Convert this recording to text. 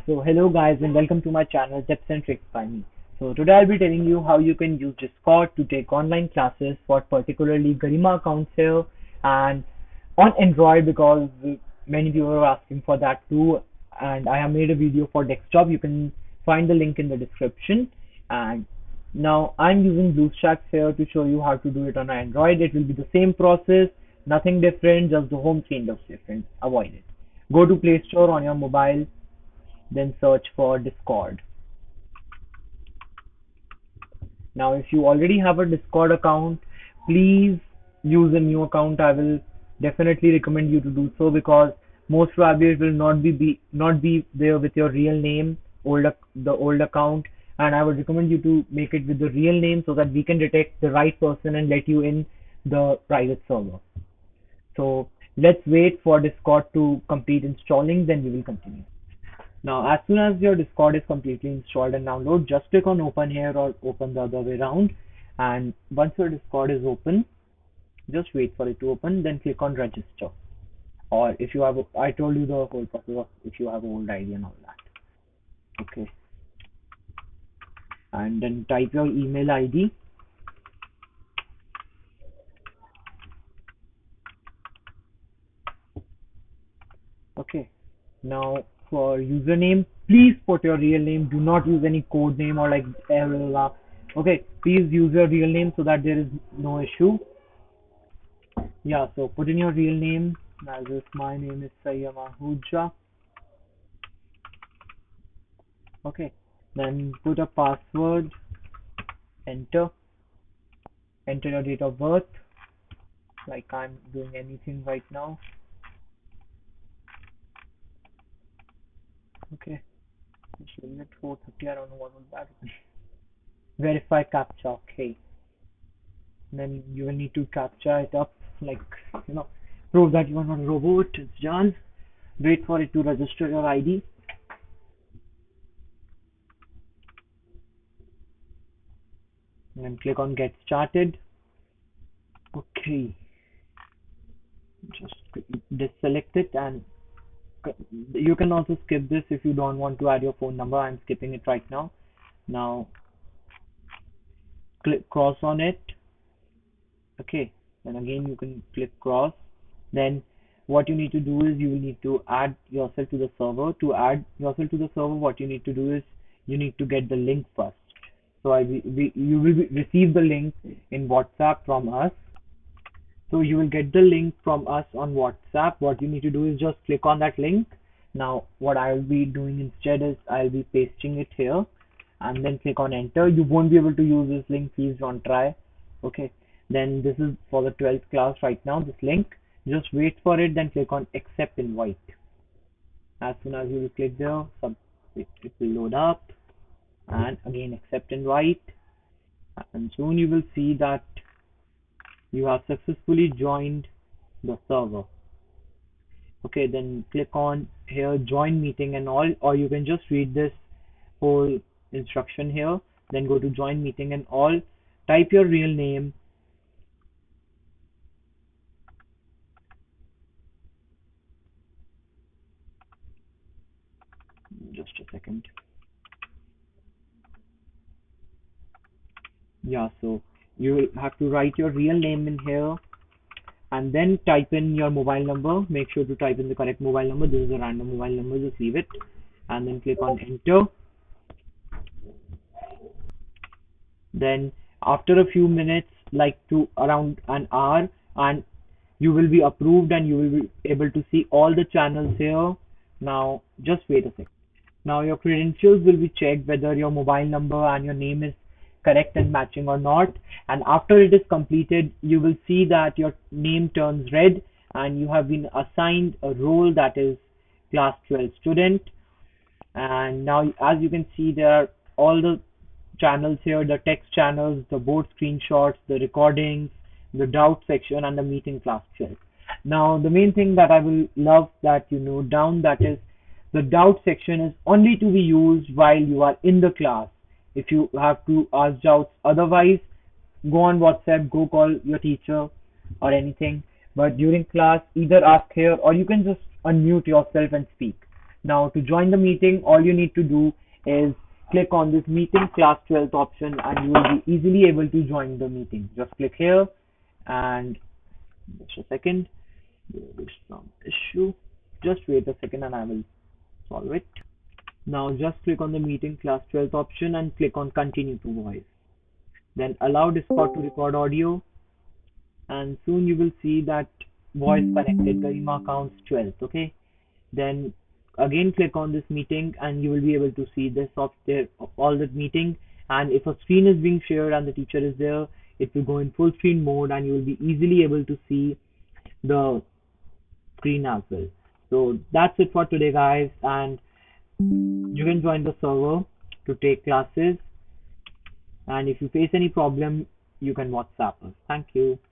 So hello guys and welcome to my channel Tips and Tricks by me. So today I'll be telling you how you can use Discord to take online classes for particularly Garima accounts here and on Android because many people are asking for that too, and I have made a video for desktop. You can find the link in the description. And now I'm using BlueStacks here to show you how to do it on Android. It will be the same process, nothing different, just the home screen looks different. Avoid it. Go to Play Store on your mobile, then search for Discord. Now, if you already have a Discord account, please use a new account. I will definitely recommend you to do so because most probably it will not be there with your real name, the old account, and I would recommend you to make it with the real name so that we can detect the right person and let you in the private server. So let's wait for Discord to complete installing, then we will continue. Now, as soon as your Discord is completely installed and download, just click on open here or open the other way around. And once your Discord is open, just wait for it to open, then click on register. Or if you have, I told you the whole process of if you have old ID and all that. Okay. And then type your email ID. Okay. Now for username, please put your real name. Do not use any code name or like okay, please use your real name so that there is no issue. Yeah, so put in your real name. As if my name is Sayyama Huja. Okay, then put a password, enter your date of birth, like I'm doing anything right now. Okay, it's limit 430. I don't know what was that. Verify captcha. Okay, then you will need to captcha it up, like prove that you are not a robot. It's done. Wait for it to register your ID. And then click on get started. Okay, just deselect it, and you can also skip this if you don't want to add your phone number. I'm skipping it right now. Now click cross on it. Okay, then again you can click cross. Then what you need to do is you will need to add yourself to the server. To add yourself to the server, what you need to do is you need to get the link first. So you will receive the link in WhatsApp from us. So you will get the link from us on WhatsApp. What you need to do is just click on that link. Now what I will be doing instead is I'll be pasting it here and then click on enter. You won't be able to use this link, please don't try. Okay, then this is for the 12th class right now, this link. Just wait for it, then click on accept invite. As soon as you will click there, it will load up, and again accept invite, and soon you will see that you have successfully joined the server. Okay, then click on here join meeting and all, or you can just read this whole instruction here, then go to join meeting and all, type your real name, just a second. Yeah, so you will have to write your real name in here and then type in your mobile number. Make sure to type in the correct mobile number. This is a random mobile number, just leave it and then click on enter. Then after a few minutes, like to around an hour, and you will be approved and you will be able to see all the channels here. Now just wait a second. Now your credentials will be checked whether your mobile number and your name is correct and matching or not, and after it is completed you will see that your name turns red and you have been assigned a role, that is class 12 student. And now as you can see, there are all the channels here, the text channels, the board screenshots, the recordings, the doubt section, and the meeting class 12. Now the main thing that I will love that you note down, that is the doubt section is only to be used while you are in the class. If you have to ask doubts otherwise, go on WhatsApp, go call your teacher or anything, but during class either ask here or you can just unmute yourself and speak. Now to join the meeting, all you need to do is click on this meeting class 12th option and you will be easily able to join the meeting. Just click here and just a second, there is some issue. Just wait a second and I will solve it. Now just click on the meeting class 12th option and click on continue to voice. Then allow Discord to record audio and soon you will see that voice connected Garima counts 12th. Okay. Then again click on this meeting and you will be able to see this of there all the meeting, and if a screen is being shared and the teacher is there, it will go in full screen mode and you will be easily able to see the screen as well. So that's it for today guys, and you can join the server to take classes, and if you face any problem you can WhatsApp us. Thank you.